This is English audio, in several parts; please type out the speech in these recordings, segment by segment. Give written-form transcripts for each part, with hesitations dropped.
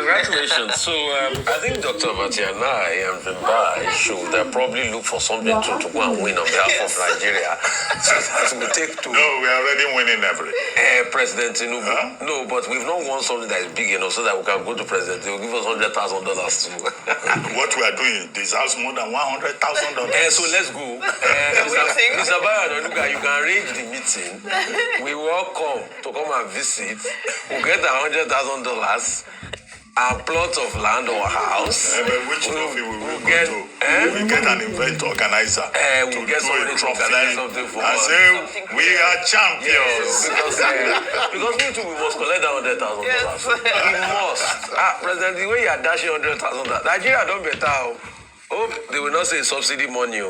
Congratulations. So I think Dr. Matianai and Vimbai should probably look for something to go and win on behalf of Nigeria. So that we take to... No, we are already winning everything. President Tinubu. Huh? No, but we've not won something that is big enough so that we can go to President. They will give us $100,000 too. What we are doing deserves more than $100,000. So let's go. Mr. Bayonuga, you can arrange the meeting. We will come to come and visit. We'll get $100,000, a plot of land or a house. Which trophy we will get to? We get an event organizer. We'll get somebody to organize something for us. And say, we are champions. Yes, because we too, we must collect that $100,000. Yes. We must. President, the way you are dashing $100,000, Nigeria don't better. Hope they will not say subsidy money.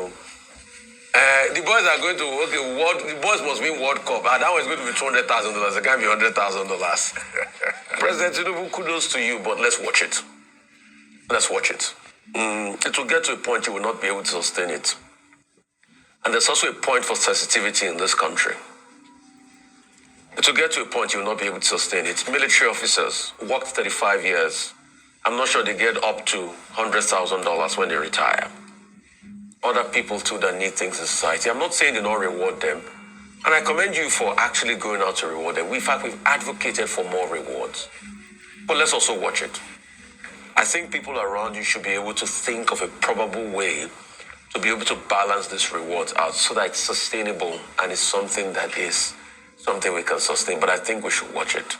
The boys are going to the boys must win World Cup. And that one is going to be $200,000. It can't be $100,000. President Tinubu, kudos to you, but let's watch it. Let's watch it. It will get to a point you will not be able to sustain it. And there's also a point for sensitivity in this country. It will get to a point you will not be able to sustain it. Military officers worked 35 years. I'm not sure they get up to $100,000 when they retire. Other people too that need things in society. I'm not saying they don't reward them. And I commend you for actually going out to reward them. In fact, we've advocated for more rewards. But let's also watch it. I think people around you should be able to think of a probable way to be able to balance these rewards out so that it's sustainable and it's something that is something we can sustain. But I think we should watch it.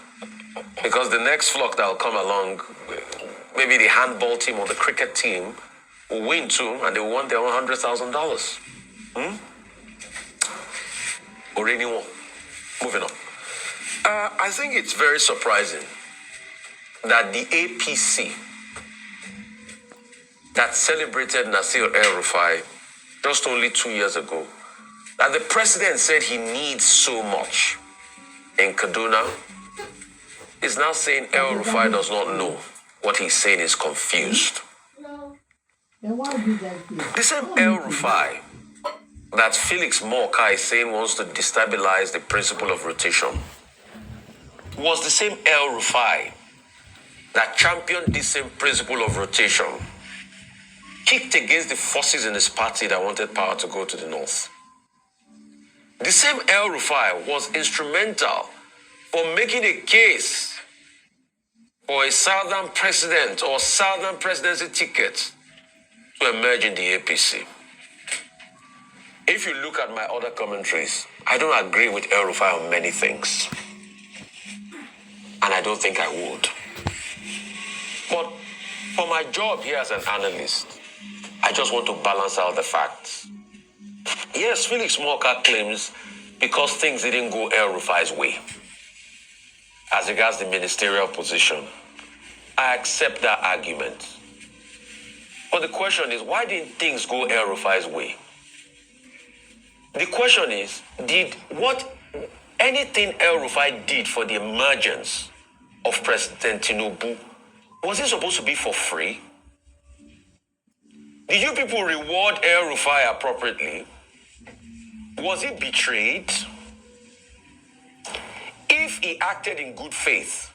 Because the next flock that will come along, maybe the handball team or the cricket team, will win too, and they will want their own $100,000. Already won. Moving on. I think it's very surprising that the APC that celebrated Nasir El-Rufai just only 2 years ago, that the president said he needs so much in Kaduna, is now saying El-Rufai does not know. What he's saying is confused. The same El-Rufai that Felix Morka is saying wants to destabilize the principle of rotation was the same El-Rufai that championed this same principle of rotation, kicked against the forces in his party that wanted power to go to the north. The same El-Rufai was instrumental for making a case for a southern president or southern presidency ticket to emerge in the APC. If you look at my other commentaries, I don't agree with El-Rufai on many things. And I don't think I would. But for my job here as an analyst, I just want to balance out the facts. Yes, Felix Morka claims because things didn't go El-Rufai's way as regards the ministerial position. I accept that argument. But the question is, why didn't things go El-Rufai's way? The question is, did anything El-Rufai did for the emergence of President Tinubu, was it supposed to be for free? Did you people reward El-Rufai appropriately? Was he betrayed? If he acted in good faith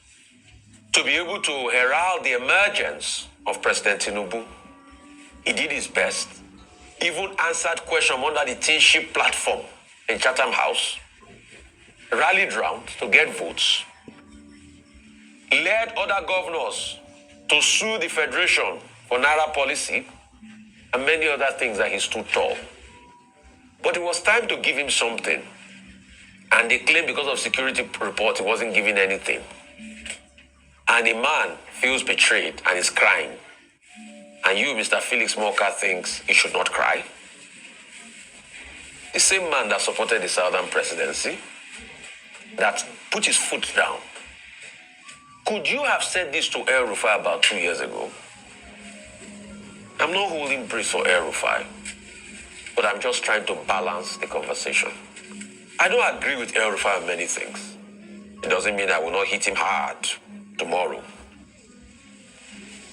to be able to herald the emergence of President Tinubu, he did his best, even answered questions under the Teamship platform in Chatham House, rallied round to get votes, led other governors to sue the Federation for Naira policy, and many other things that he stood tall. But it was time to give him something. And they claimed because of security report, he wasn't giving anything. And a man feels betrayed and is crying. And you, Mr. Felix Morka, thinks he should not cry. The same man that supported the Southern presidency, that put his foot down. Could you have said this to El-Rufai about 2 years ago? I'm not holding breath for El-Rufai, but I'm just trying to balance the conversation. I don't agree with El-Rufai on many things. It doesn't mean I will not hit him hard tomorrow.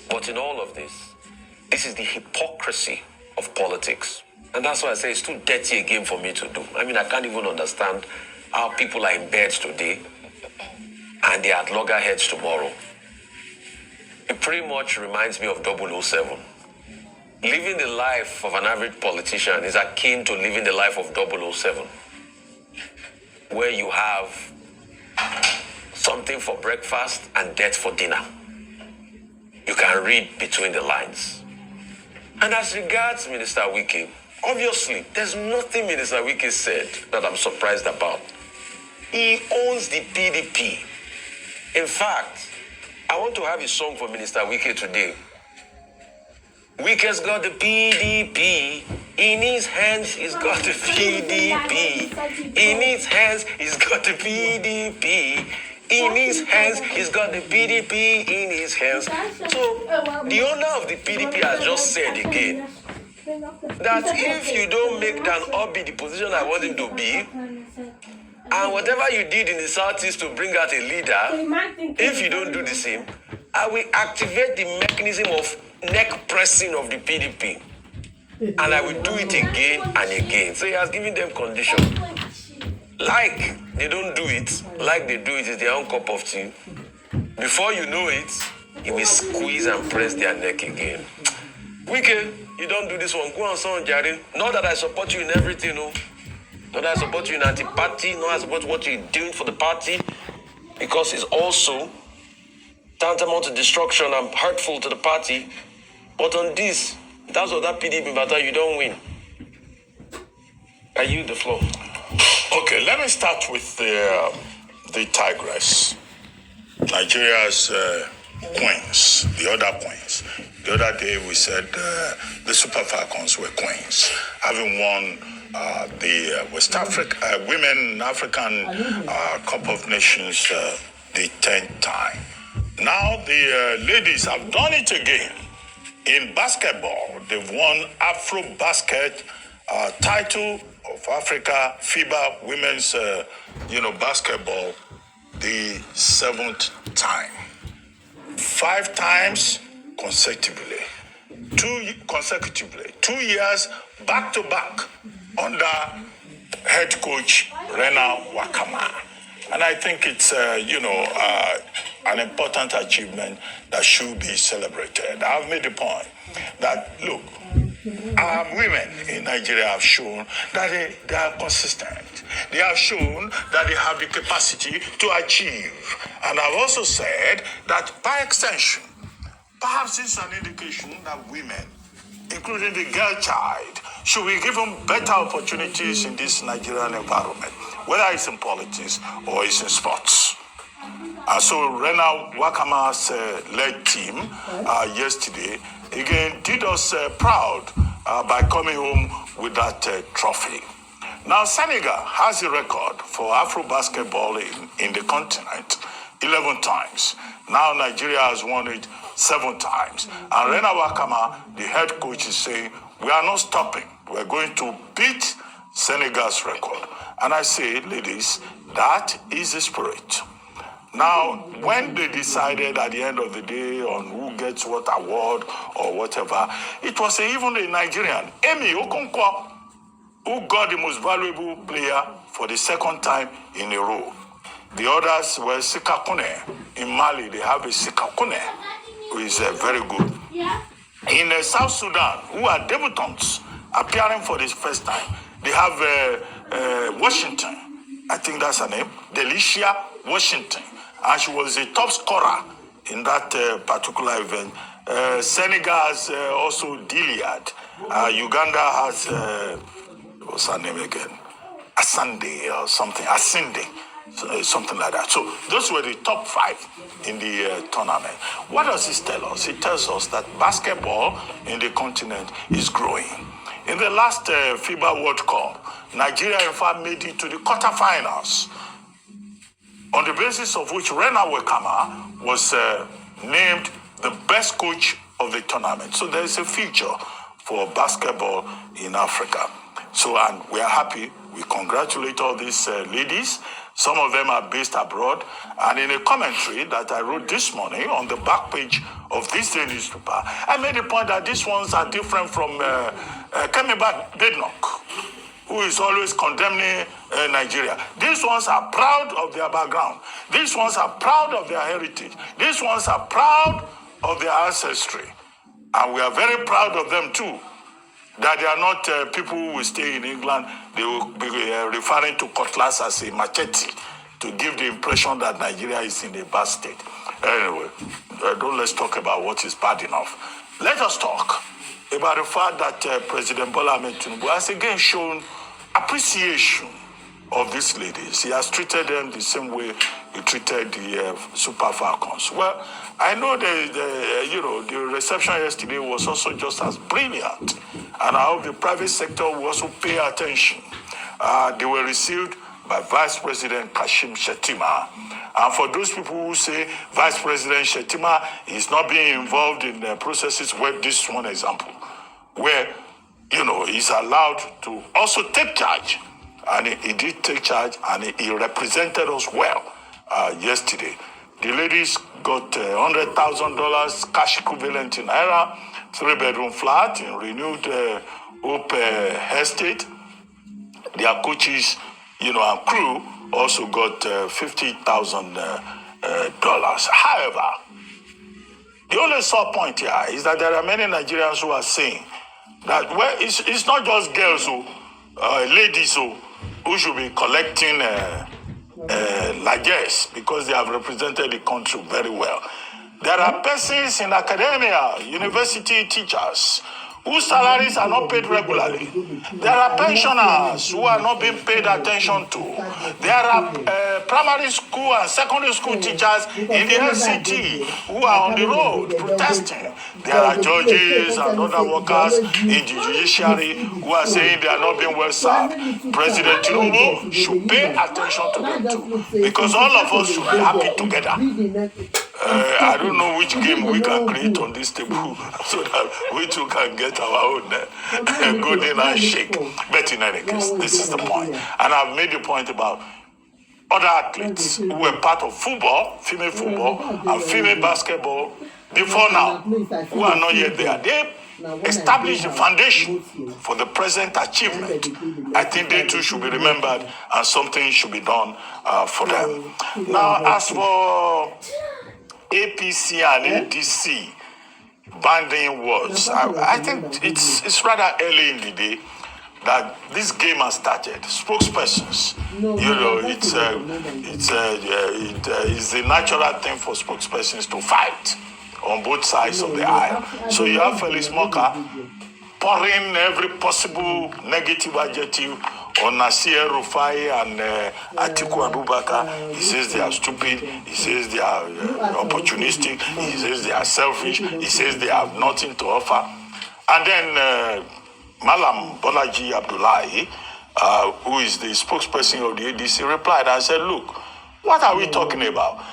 But in all of this is the hypocrisy of politics. And that's why I say it's too dirty a game for me to do. I mean, I can't even understand how people are in bed today and they are at loggerheads tomorrow. it pretty much reminds me of 007. Living the life of an average politician is akin to living the life of 007, where you have something for breakfast and death for dinner. You can read between the lines. And as regards Minister Wike, obviously, there's nothing Minister Wike said that I'm surprised about. He owns the PDP. In fact, I want to have a song for Minister Wike today. Wike's got the PDP. In his hands, he's got the PDP. In his hands, he's got the PDP. In his hands, he's got the PDP in his hands. So, the owner of the PDP has just said again that if you don't make Dan Obi the position I want him to be, and whatever you did in the Southeast to bring out a leader, if you don't do the same, I will activate the mechanism of neck pressing of the PDP. And I will do it again and again. So he has given them conditions. Like they don't do it, like they do it is their own cup of tea. Before you know it, he will squeeze and press their neck again. Wike, you don't do this one. Go on, son, Jerry. Not that I support you in everything, no. Not that I support you in anti-party. Not that I support what you're doing for the party. Because it's also tantamount to destruction and hurtful to the party. But on this, that's what that PDP matter, you don't win. Are you the floor? Okay, let me start with the Tigress, Nigeria's queens, the other queens. The other day we said the Super Falcons were queens, having won the West Africa Women African Cup of Nations the 10th time. Now the ladies have done it again. In basketball, they've won Afro Basket title of Africa, FIBA women's, basketball, the 7th time. 5 times consecutively. 2 years back to back under head coach Rena Wakama. And I think it's, an important achievement that should be celebrated. I've made the point that, look, women in Nigeria have shown that they are consistent. They have shown that they have the capacity to achieve. And I've also said that by extension, perhaps it's an indication that women, including the girl child, should be given better opportunities in this Nigerian environment, whether it's in politics or it's in sports. So Rena Wakama's led team yesterday again did us proud by coming home with that trophy. Now Senegal has a record for Afro basketball in the continent 11 times. Now Nigeria has won it 7 times. And Rena Wakama, the head coach, is saying, we are not stopping. We're going to beat Senegal's record. And I say, ladies, that is the spirit. Now, when they decided at the end of the day on who gets what award or whatever, it was even a Nigerian, Emi Okonkwo, who got the most valuable player for the 2nd time in a row. The others were Sika Kone. In Mali, they have a Sika Kone, who is very good. In South Sudan, who are debutants appearing for the first time, they have Washington. I think that's her name, Delicia Washington. And she was a top scorer in that particular event. Senegal has also Diliad. Uganda has, what's her name again? Asande or something, Asinde, something like that. So those were the top 5 in the tournament. What does this tell us? It tells us that basketball in the continent is growing. In the last FIBA World Cup, Nigeria in fact made it to the quarterfinals, on the basis of which Rena Wakama was named the best coach of the tournament. So there is a future for basketball in Africa. So, and we are happy. We congratulate all these ladies. Some of them are based abroad. And in a commentary that I wrote this morning on the back page of this day newspaper, I made the point that these ones are different from Kemiba Bednock, who is always condemning Nigeria. These ones are proud of their background. These ones are proud of their heritage. These ones are proud of their ancestry. And we are very proud of them too. That they are not people who will stay in England. They will be referring to cutlass as a machete to give the impression that Nigeria is in a bad state. Anyway, let's talk about what is bad enough. Let us talk about the fact that President Bola Ahmed Tinubu has again shown appreciation of these ladies. He has treated them the same way he treated the Super Falcons. Well, I know the reception yesterday was also just as brilliant, and I hope the private sector will also pay attention. They were received by Vice President Kashim Shettima. And for those people who say Vice President Shettima is not being involved in the processes, well, this is one example where, he's allowed to also take charge. And he did take charge, and he represented us well yesterday. The ladies got $100,000 cash equivalent in Naira, 3-bedroom flat in renewed Hope Estate. Their coaches, and crew also got $50,000. However, the only sore point here is that there are many Nigerians who are saying that, well, it's not just girls ladies who should be collecting largesse because they have represented the country very well. There are persons in academia, university teachers, whose salaries are not paid regularly. There are pensioners who are not being paid attention to. There are primary school and secondary school teachers in the NCT who are on the road protesting. There are judges and other workers in the judiciary who are saying they are not being well served. President Tinubu should pay attention to them too, because all of us should be happy together. I don't know which game we can create on this table so that we too can get our own golden handshake. But in any case, this is the point. And I've made the point about other athletes who were part of football, female football, and female basketball before now, who are not yet there. They established the foundation for the present achievement. I think they too should be remembered, and something should be done for them. Now, as for APC and ADC banding words, I think it's rather early in the day that this game has started. Spokespersons, it's the natural thing for spokespersons to fight on both sides of the aisle. So you have Felix Moka pouring every possible negative adjective on Nasir Rufai and Atiku Abubakar. He says they are stupid. He says they are opportunistic. He says they are selfish. He says they have nothing to offer. And then Malam Bolaji Abdullahi, who is the spokesperson of the ADC, replied and said, look, what are we talking about?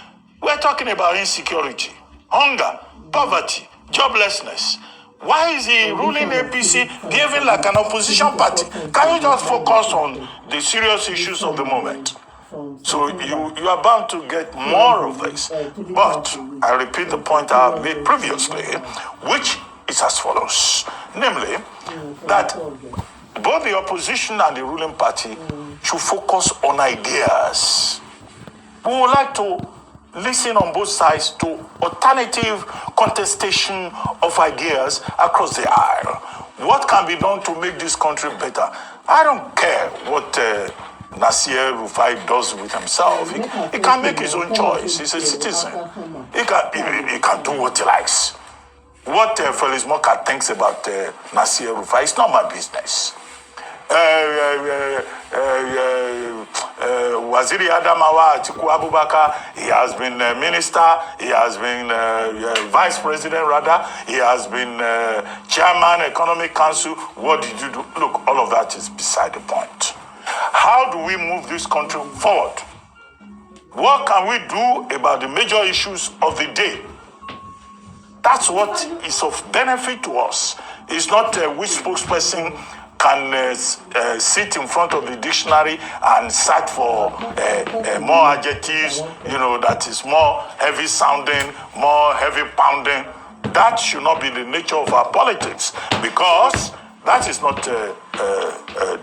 We're talking about insecurity, hunger, poverty, joblessness. Why is the ruling APC behaving like an opposition party? Can you just focus on the serious issues of the moment? So you are bound to get more of this. But I repeat the point I have made previously, which is as follows. Namely, that both the opposition and the ruling party should focus on ideas. We would like to listen on both sides to alternative contestation of ideas across the aisle. What can be done to make this country better? I don't care what Nasir Rufai does with himself. He can make his own choice. He's a citizen. He can do what he likes. What Felix Moka thinks about Nasir Rufai is not my business. Waziri Adamawa Atiku Abubakar, he has been minister, he has been vice president rather, he has been chairman, economic council. What did you do? Look, all of that is beside the point. How do we move this country forward? What can we do about the major issues of the day? That's what is of benefit to us. It's not which spokesperson can sit in front of the dictionary and search for more adjectives, that is more heavy sounding, more heavy pounding. That should not be the nature of our politics, because that is not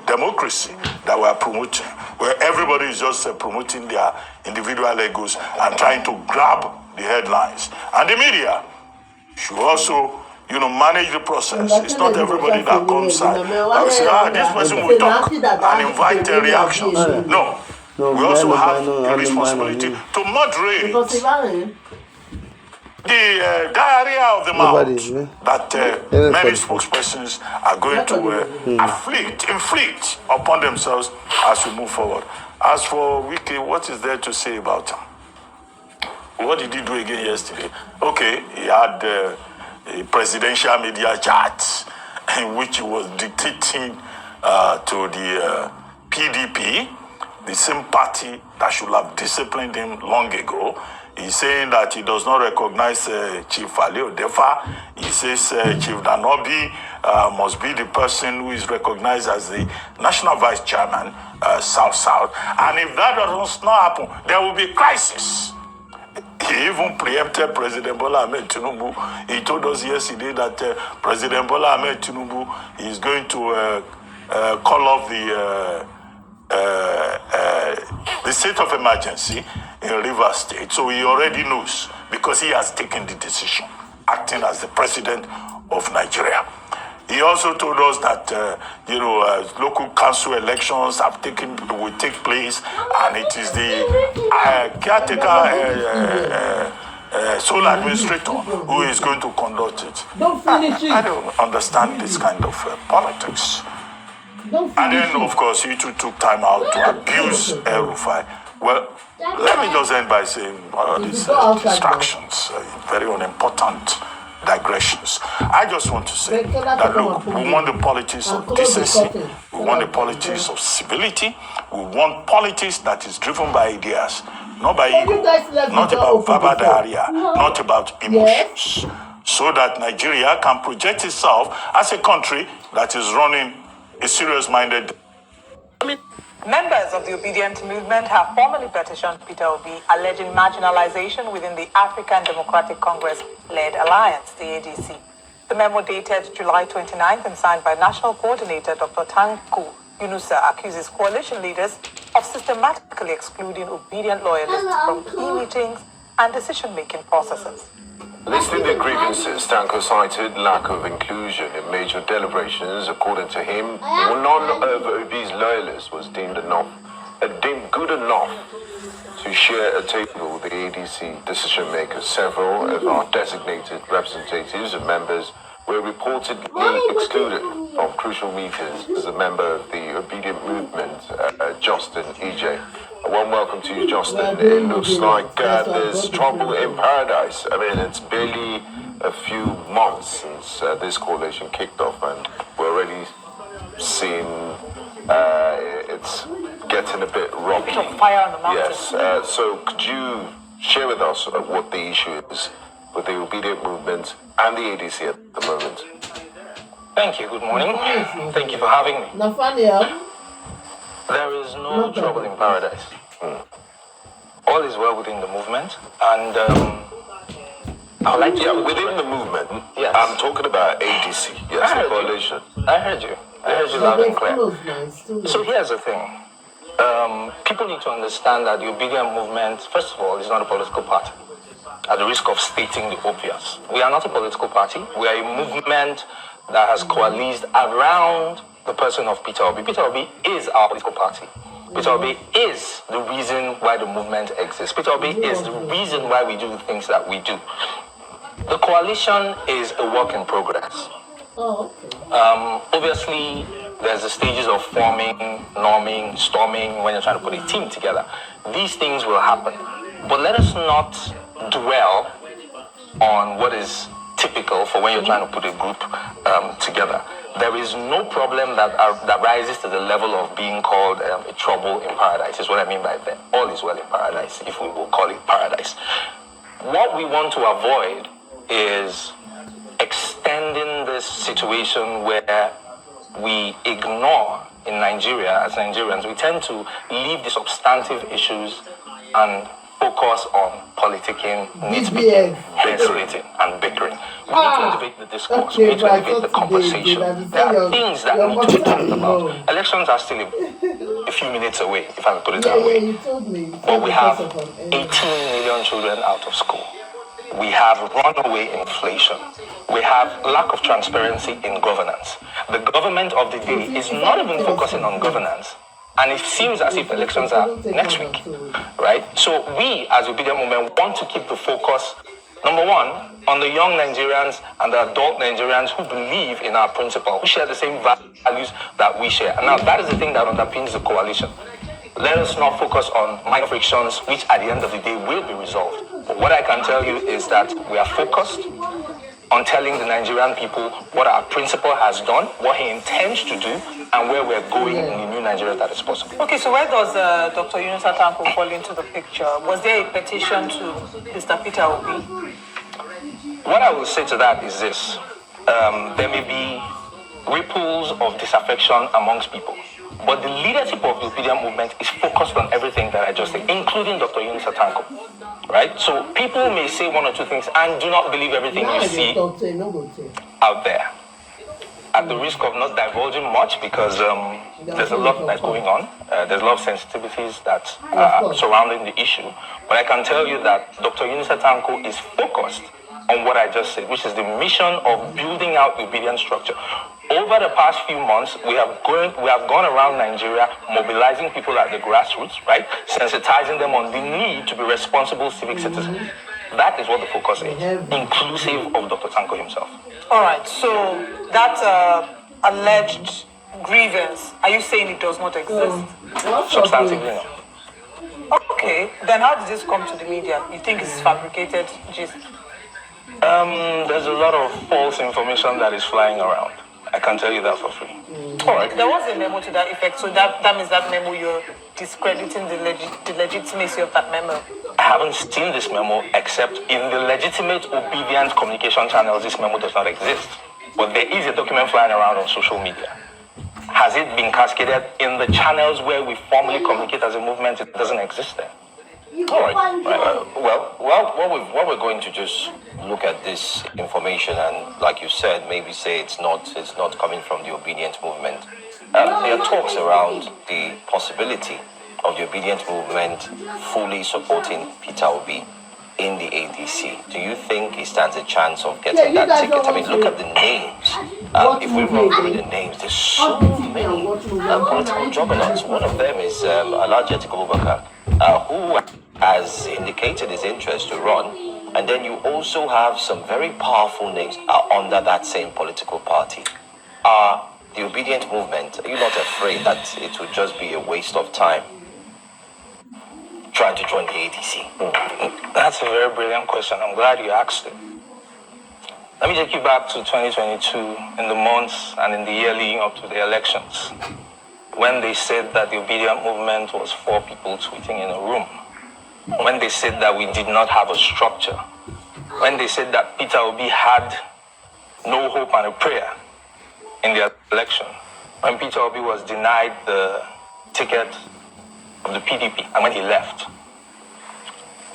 democracy that we are promoting, where everybody is just promoting their individual egos and trying to grab the headlines. And the media, should also, manage the process. It's not everybody that comes and say, this person will talk and invite reactions. No. We also have a responsibility to moderate the diarrhea of the mouth that many spokespersons are going to inflict upon themselves as we move forward. As for Wiki, what is there to say about him? What did he do again yesterday? Okay, he had a presidential media chat in which he was dictating to the PDP, the same party that should have disciplined him long ago. He's saying that he does not recognize Chief Ali Odefa. He says Chief Danobi must be the person who is recognized as the national vice chairman, South-South. And if that does not happen, there will be crisis. He even preempted President Bola Ahmed Tinubu. He told us yesterday that President Bola Ahmed Tinubu is going to call off the state of emergency in Rivers State. So he already knows because he has taken the decision, acting as the president of Nigeria. He also told us that local council elections will take place, and it is the caretaker sole administrator who is going to conduct it. I don't understand this kind of politics. And then, of course, he too took time out to abuse El Rufai. Well, let me just end by saying these distractions, very unimportant digressions. I just want to say that, look, we want the politics of decency, we want the politics of civility, we want politics that is driven by ideas, not by ego, not about verbal diarrhea, not about emotions, so that Nigeria can project itself as a country that is running a serious-minded. Members of the Obedient Movement have formally petitioned Peter Obi, alleging marginalization within the African Democratic Congress-led alliance, the ADC. The memo dated July 29th and signed by National Coordinator Dr. Tanku Yunusa accuses coalition leaders of systematically excluding obedient loyalists from key meetings and decision-making processes. Listing the grievances, Tanko cited lack of inclusion in major deliberations. According to him, none of Obi's loyalists was deemed good enough to share a table with the ADC decision makers. Several of our designated representatives and members were reportedly excluded from crucial meetings as a member of the Obedient Movement, Justin EJ. A warm welcome to you, Justin. It looks like there's trouble in paradise. I mean, it's barely a few months since this coalition kicked off, and we're already seeing it's getting a bit rocky. A bit of fire on the mountain. Yes. So could you share with us what the issue is with the Obedient Movement and the ADC at the moment? Thank you. Good morning. Thank you for having me. Nathaniel. There is no trouble in paradise. All is well within the movement, and I would like to... within the movement, yes. I'm talking about ADC, yes, the coalition. I heard you. I heard you loud and clear. So here's the thing. People need to understand that the Obedient Movement, first of all, is not a political party. At the risk of stating the obvious, we are not a political party. We are a movement that has coalesced around the person of Peter Obi. Peter Obi is our political party. Peter Obi is the reason why the movement exists. Peter Obi is the reason why we do the things that we do. The coalition is a work in progress. Obviously, there's the stages of forming, norming, storming, when you're trying to put a team together. These things will happen. But let us not dwell on what is typical for when you're trying to put a group together. There is no problem that rises to the level of being called a trouble in paradise, is what I mean by that. All is well in paradise, if we will call it paradise. What we want to avoid is extending this situation where we ignore in Nigeria, as Nigerians, we tend to leave the substantive issues and focus on politicking, nitpicking, hair-splitting, and bickering. We need to elevate the discourse. We need to elevate the conversation. There are things that need to be talked about. Elections are still a few minutes away, if I can put it that way. But we have 18 million children out of school. We have runaway inflation. We have lack of transparency in governance. The government of the day is not even focusing on governance. And it seems as if elections are next week, right? So we, as Obedient Movement, want to keep the focus, number one, on the young Nigerians and the adult Nigerians who believe in our principle, who share the same values that we share. And now that is the thing that underpins the coalition. Let us not focus on minor frictions, which at the end of the day will be resolved. But what I can tell you is that we are focused on telling the Nigerian people what our principal has done, what he intends to do, and where we're going in the new Nigeria that is possible. Okay, so where does Dr. Yunus Atanko fall into the picture? Was there a petition to Mr. Peter Obi? What I will say to that is this. There may be ripples of disaffection amongst people, but the leadership of the Obedient Movement is focused on everything that I just said, including Dr. Yunus Atanko. Right? So people may say one or two things and do not believe everything you see out there. At the risk of not divulging much, because there's a lot that's going on. There's a lot of sensitivities that are surrounding the issue. But I can tell you that Dr. Yunus Atanko is focused on what I just said, which is the mission of building out the obedient structure. Over the past few months, we have gone around Nigeria mobilizing people at the grassroots, right? Sensitizing them on the need to be responsible civic citizens. That is what the focus is, inclusive of Dr. Tanko himself. All right, so that alleged grievance, are you saying it does not exist? Substantively, no. Okay, then how did this come to the media? You think it's fabricated gist? There's a lot of false information that is flying around. I can tell you that for free. All right. There was a memo to that effect, so that means that memo, you're discrediting the legitimacy of that memo. I haven't seen this memo except in the legitimate obedient communication channels. This memo does not exist. But there is a document flying around on social media. Has it been cascaded in the channels where we formally communicate as a movement? It doesn't exist there. All right. What we're going to just look at this information and, like you said, maybe say it's not coming from the obedient movement. There are talks around the possibility of the obedient movement fully supporting Peter Obi in the ADC. Do you think he stands a chance of getting that ticket? I mean, look at the names. If we run through the names, there's so many political juggernauts. One of them is Alhaji Atiku Abubakar, who has indicated his interest to run. And then you also have some very powerful names under that same political party. The obedient movement, are you not afraid that it would just be a waste of time trying to join the ADC? That's a very brilliant question. I'm glad you asked it. Let me take you back to 2022, in the months and in the year leading up to the elections, when they said that the obedient movement was 4 people tweeting in a room, when they said that we did not have a structure, when they said that Peter Obi had no hope and a prayer in the election, when Peter Obi was denied the ticket of the PDP and when he left.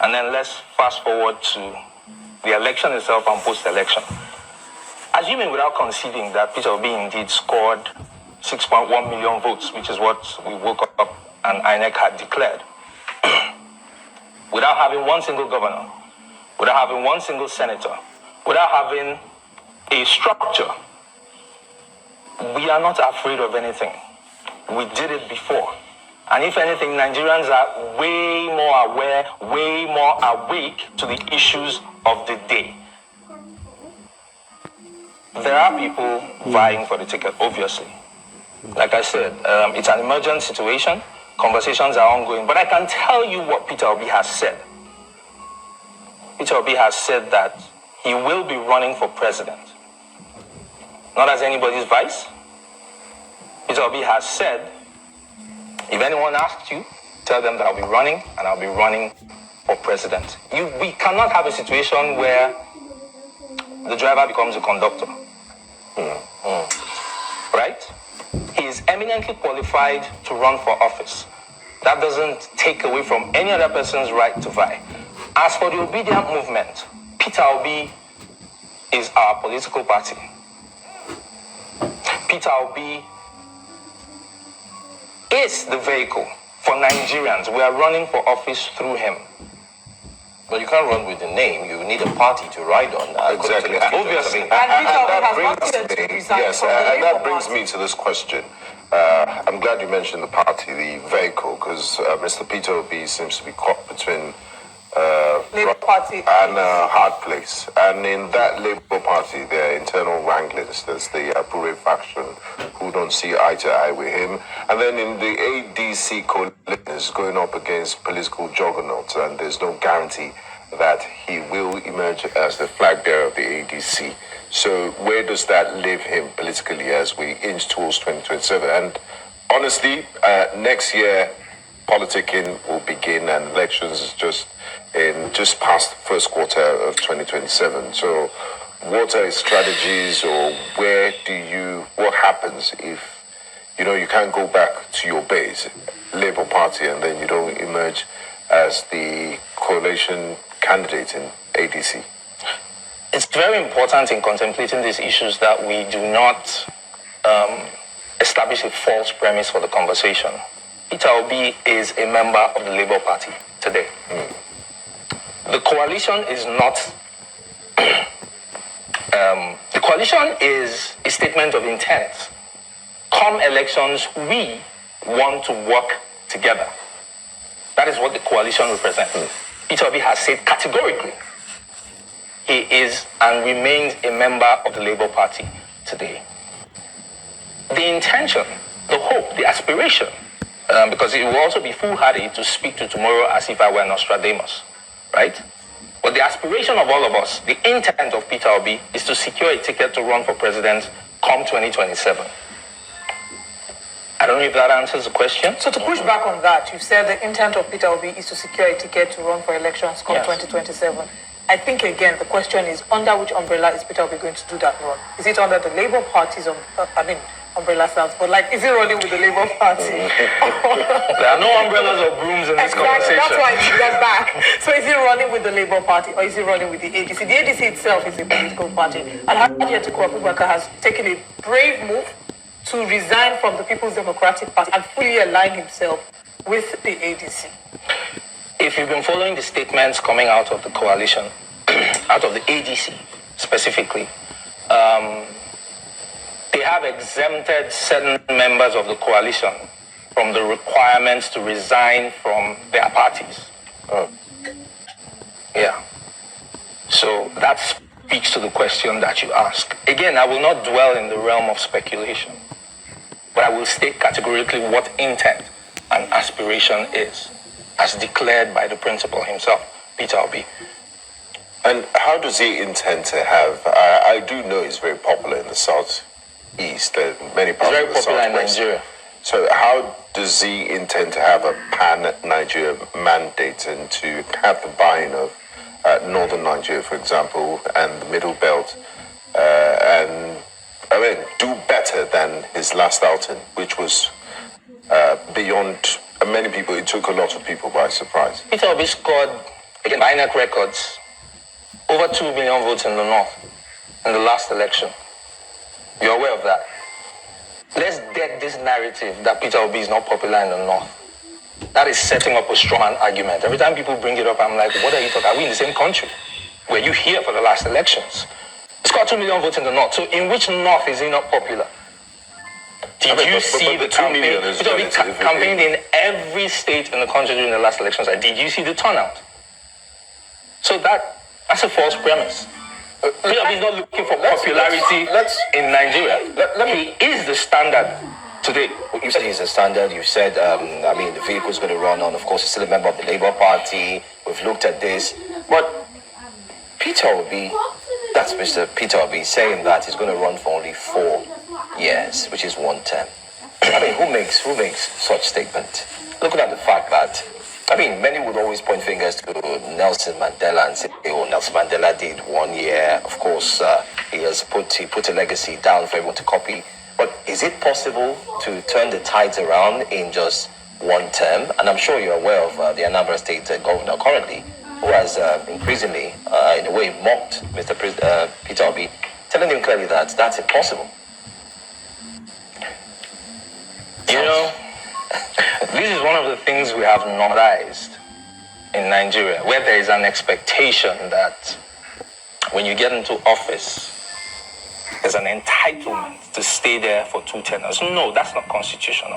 And then let's fast forward to the election itself and post-election. Assuming without conceding that Peter Obi indeed scored 6.1 million votes, which is what we woke up and INEC had declared, without having one single governor, without having one single senator, without having a structure, we are not afraid of anything. We did it before. And if anything, Nigerians are way more aware, way more awake to the issues of the day. There are people vying for the ticket, obviously. Like I said, it's an emergent situation. Conversations are ongoing. But I can tell you what Peter Obi has said. Peter Obi has said that he will be running for president. Not as anybody's vice. Peter Obi has said, if anyone asks you, tell them that I'll be running and I'll be running for president. We cannot have a situation where the driver becomes a conductor. Right? He is eminently qualified to run for office. That doesn't take away from any other person's right to vie. As for the obedient movement, Peter Obi is our political party. Peter Obi is the vehicle for Nigerians. We are running for office through him. But you can't run with the name. You need a party to ride on. Exactly. Obviously. And Peter Obi that has brings wanted to me, resign yes, from the and that Labour brings Party. me to this question. I'm glad you mentioned the party, the vehicle, because Mr. Peter Obi seems to be caught between Labour Party and a hard place. And in that Labour Party, there are internal wranglings. There's the Apure faction who don't see eye to eye with him. And then in the ADC coalition is going up against political juggernauts, and there's no guarantee that he will emerge as the flag bearer of the ADC. So where does that leave him politically as we inch towards 2027? And honestly, next year, politicking will begin, and elections is just past the first quarter of 2027. So what are his strategies, or what happens if, you can't go back to your base, Labour Party, and then you don't emerge as the coalition candidate in ADC? It's very important in contemplating these issues that we do not establish a false premise for the conversation. Peter Obi is a member of the Labour Party today. The coalition is not... the coalition is a statement of intent. Come elections, we want to work together. That is what the coalition represents. Peter Obi has said categorically he is and remains a member of the Labour Party today. The intention, the hope, the aspiration, because it will also be foolhardy to speak to tomorrow as if I were Nostradamus, right? But the aspiration of all of us, the intent of Peter Obi, is to secure a ticket to run for president come 2027. I don't know if that answers the question. So to push back on that, you said the intent of Peter Obi is to secure a ticket to run for elections come 2027. I think, again, the question is, under which umbrella is Peter Obi going to do that run? Is it under the Labour Party's, umbrella sounds, but is he running with the Labour Party? There are no umbrellas or brooms in this conversation. That's why I took that back. So is he running with the Labour Party, or is he running with the ADC? The ADC itself is a political party. Alhaji Atiku Abubakar has taken a brave move to resign from the People's Democratic Party and fully align himself with the ADC. If you've been following the statements coming out of the coalition, out of the ADC specifically, they have exempted certain members of the coalition from the requirements to resign from their parties. Yeah. So that speaks to the question that you ask. Again, I will not dwell in the realm of speculation, but I will state categorically what intent and aspiration is, as declared by the principal himself, Peter Obi. And how does he intend to have? I do know he's very popular in the southeast, many parts of the southwest. He's very popular in Nigeria. So how does he intend to have a pan-Nigeria mandate and to have the buy-in of northern Nigeria, for example, and the Middle Belt, do better than his last outing, which was beyond many people. It took a lot of people by surprise. Peter Obi scored, again, by INEC records, over 2 million votes in the north in the last election. You're aware of that. Let's dead this narrative that Peter Obi is not popular in the north. That is setting up a strong argument. Every time people bring it up, I'm like, what are you talking about? Are we in the same country? Were you here for the last elections? He scored 2 million votes in the north. So in which north is he not popular? Did you see the 2 million? Peter Obi campaigned in every state in the country during the last elections. Did you see the turnout? So that's a false premise. Peter Obi is not looking for popularity in Nigeria. He is the standard today. You said he's a standard. You said, the vehicle's going to run on. Of course, he's still a member of the Labour Party. We've looked at this. But Peter Obi, that's Mr. Peter Obi saying that he's going to run for only 4 years, which is 1 term. Who makes such statement? Looking at the fact that, many would always point fingers to Nelson Mandela and say, oh, Nelson Mandela did 1 year. Of course, he put a legacy down for everyone to copy. But is it possible to turn the tides around in just 1 term? And I'm sure you're aware of the Anambra State governor currently, who has increasingly, in a way, mocked Mr. Peter Obi, telling him clearly that that's impossible. This is one of the things we have normalized. in Nigeria, where there is an expectation that when you get into office, there's an entitlement to stay there for 2 tenures. No, that's not constitutional.